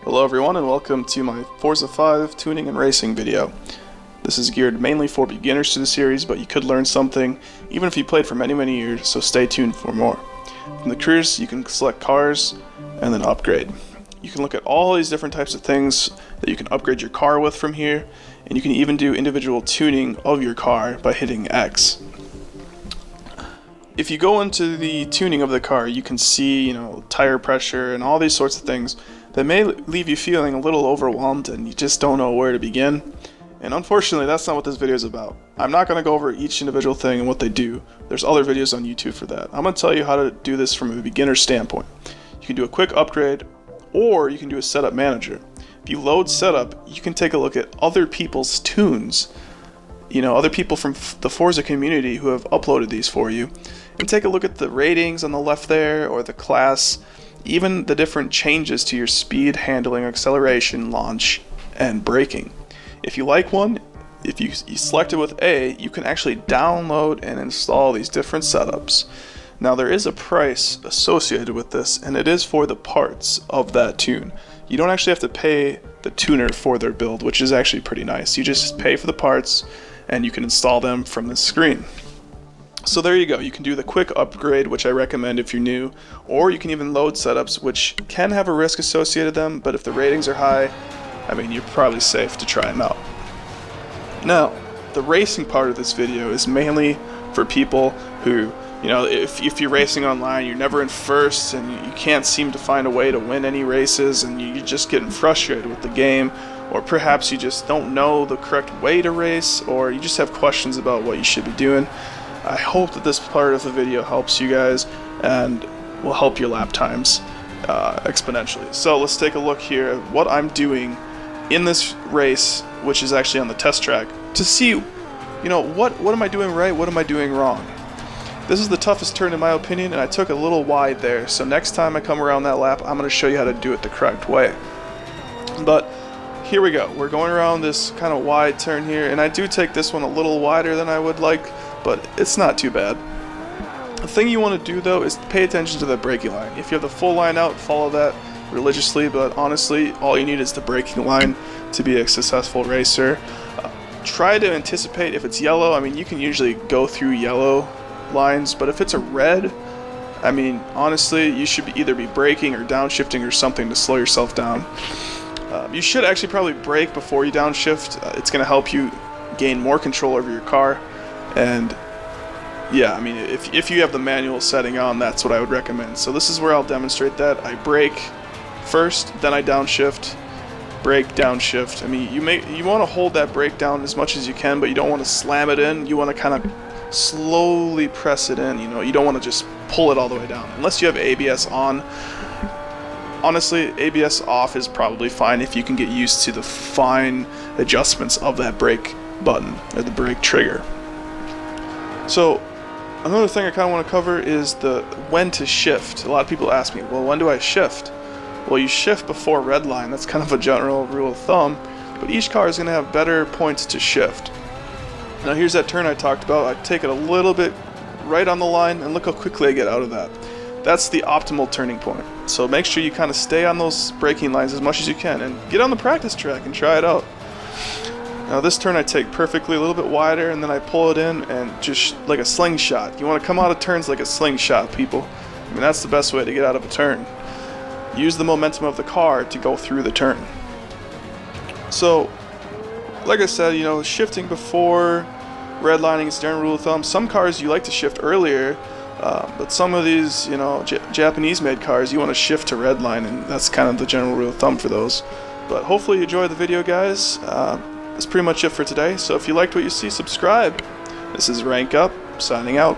Hello everyone and welcome to my Forza 5 tuning and racing video. This is geared mainly for beginners to the series, but you could learn something even if you played for many years, so stay tuned for more. From the careers, you can select cars and then upgrade. You can look at all these different types of things that you can upgrade your car with from here, and you can even do individual tuning of your car by hitting X. If you go into the tuning of the car, you can see, tire pressure and all these sorts of things that may leave you feeling a little overwhelmed and you just don't know where to begin. And unfortunately, that's not what this video is about. I'm not going to go over each individual thing and what they do. There's other videos on YouTube for that. I'm going to tell you how to do this from a beginner standpoint. You can do a quick upgrade, or you can do a setup manager. If you load setup, you can take a look at other people's tunes. Other people from the Forza community who have uploaded these for you. And take a look at the ratings on the left there, or the class, even the different changes to your speed, handling, acceleration, launch, and braking. If you like one, if you select it with A, you can actually download and install these different setups. Now there is a price associated with this, and it is for the parts of that tune. You don't actually have to pay the tuner for their build, which is actually pretty nice. You just pay for the parts, and you can install them from the screen. So there you go, you can do the quick upgrade, which I recommend if you're new, or you can even load setups, which can have a risk associated with them, but if the ratings are high, you're probably safe to try them out. Now, the racing part of this video is mainly for people who, if you're racing online, you're never in first, and you can't seem to find a way to win any races, and you're just getting frustrated with the game, or perhaps you just don't know the correct way to race, or you just have questions about what you should be doing. I hope that this part of the video helps you guys and will help your lap times exponentially. So let's take a look here at what I'm doing in this race, which is actually on the test track, to see, what am I doing right, what am I doing wrong. This is the toughest turn in my opinion, and I took a little wide there, so next time I come around that lap, I'm going to show you how to do it the correct way. But here we go. We're going around this kind of wide turn here, and I do take this one a little wider than I would like, but it's not too bad. The thing you want to do though is pay attention to the braking line. If you have the full line out, follow that religiously, but honestly, all you need is the braking line to be a successful racer. Try to anticipate if it's yellow. You can usually go through yellow lines, but if it's a red, honestly, you should either be braking or downshifting or something to slow yourself down. You should actually probably brake before you downshift. It's going to help you gain more control over your car. And yeah, if you have the manual setting on, that's what I would recommend. So this is where I'll demonstrate that. I brake first, then I downshift, brake, downshift. You want to hold that brake down as much as you can, but you don't want to slam it in. You want to kind of slowly press it in. You don't want to just pull it all the way down. Unless you have ABS on. Honestly, ABS off is probably fine if you can get used to the fine adjustments of that brake button or the brake trigger. So another thing I kind of want to cover is the when to shift. A lot of people ask me, well, when do I shift? Well, you shift before red line. That's kind of a general rule of thumb, but each car is going to have better points to shift. Now here's that turn I talked about. I take it a little bit right on the line, and look how quickly I get out of that. That's the optimal turning point. So make sure you kind of stay on those braking lines as much as you can, and get on the practice track and try it out. Now this turn I take perfectly, a little bit wider, and then I pull it in and just like a slingshot. You want to come out of turns like a slingshot, people. That's the best way to get out of a turn. Use the momentum of the car to go through the turn. So, like I said, shifting before redlining is general rule of thumb. Some cars you like to shift earlier, but some of these, Japanese-made cars, you want to shift to redline, and that's kind of the general rule of thumb for those. But hopefully you enjoyed the video, guys. That's pretty much it for today, so if you liked what you see, subscribe. This is Rank Up, signing out.